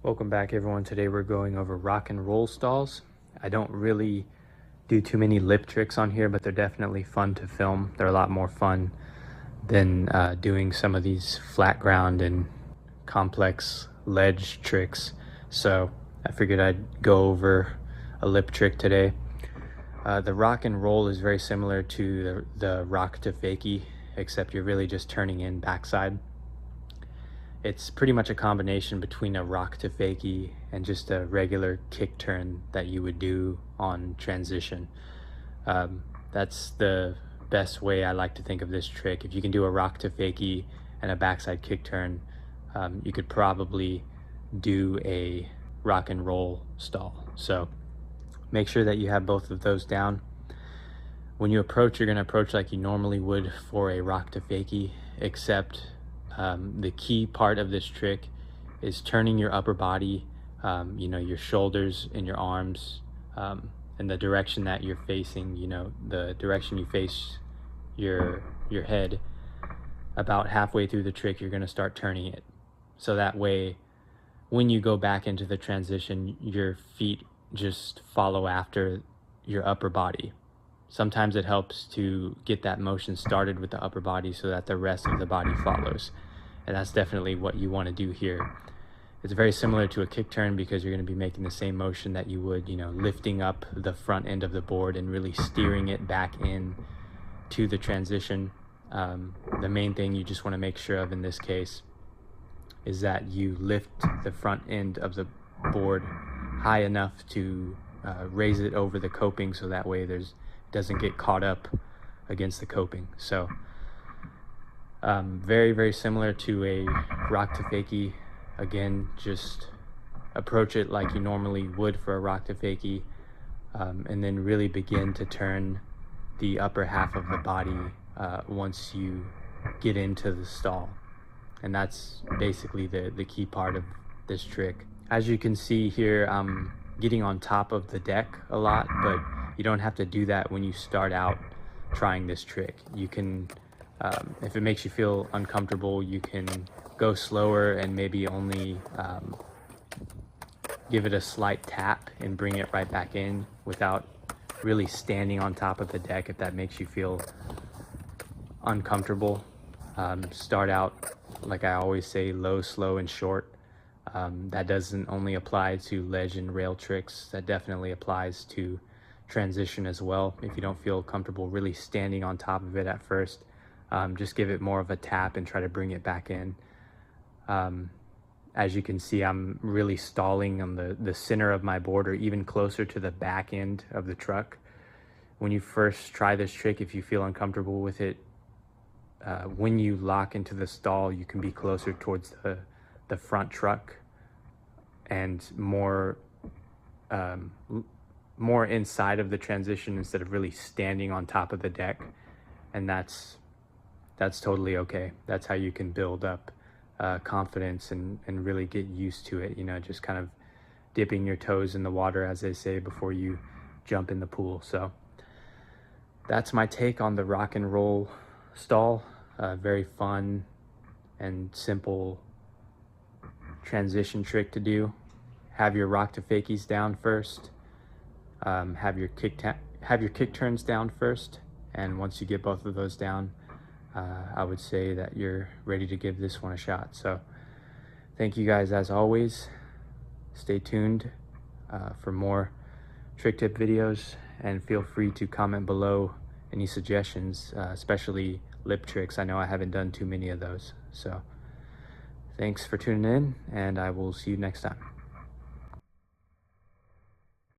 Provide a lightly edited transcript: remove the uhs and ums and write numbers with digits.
Welcome back, everyone. Today we're going over rock and roll stalls. I don't really do too many lip tricks on here, but they're definitely fun to film. They're a lot more fun than doing some of these flat ground and complex ledge tricks. So I figured I'd go over a lip trick today. The rock and roll is very similar to the rock to fakie, except you're really just turning in backside. It's pretty much a combination between a rock to fakie and just a regular kick turn that you would do on transition. That's the best way I like to think of this trick. If you can do a rock to fakie and a backside kick turn, you could probably do a rock and roll stall. So make sure that you have both of those down. When you approach, you're going to approach like you normally would for a rock to fakie, except the key part of this trick is turning your upper body, your shoulders and your arms in the direction that you're facing, the direction you face your head. About halfway through the trick, you're going to start turning it. So that way, when you go back into the transition, your feet just follow after your upper body. Sometimes it helps to get that motion started with the upper body so that the rest of the body follows. And that's definitely what you want to do here. It's very similar to a kick turn because you're going to be making the same motion that you would, lifting up the front end of the board and really steering it back in to the transition. The main thing you just want to make sure of in this case is that you lift the front end of the board high enough to raise it over the coping so that way it doesn't get caught up against the coping. So very, very similar to a rock to fakie. Again, just approach it like you normally would for a rock to fakie, and then really begin to turn the upper half of the body once you get into the stall. And that's basically the key part of this trick. As you can see here, I'm getting on top of the deck a lot, but you don't have to do that when you start out trying this trick. You can, if it makes you feel uncomfortable, you can go slower and maybe only give it a slight tap and bring it right back in without really standing on top of the deck if that makes you feel uncomfortable. Start out, like I always say, low, slow, and short. That doesn't only apply to ledge and rail tricks. That definitely applies to transition as well. If you don't feel comfortable really standing on top of it at first, just give it more of a tap and try to bring it back in. As you can see, I'm really stalling on the center of my board, or even closer to the back end of the truck. When you first try this trick, if you feel uncomfortable with it, when you lock into the stall, you can be closer towards the front truck and more inside of the transition instead of really standing on top of the deck. And that's totally okay. That's how you can build up confidence and really get used to it, just kind of dipping your toes in the water, as they say, before you jump in the pool. So that's my take on the rock and roll stall. Very fun and simple transition trick to do. Have your rock to fakies down first. Have your kick turns down first, and once you get both of those down, I would say that you're ready to give this one a shot. So thank you guys as always. Stay tuned for more trick tip videos, and feel free to comment below any suggestions, especially lip tricks. I know I haven't done too many of those. So thanks for tuning in, and I will see you next time.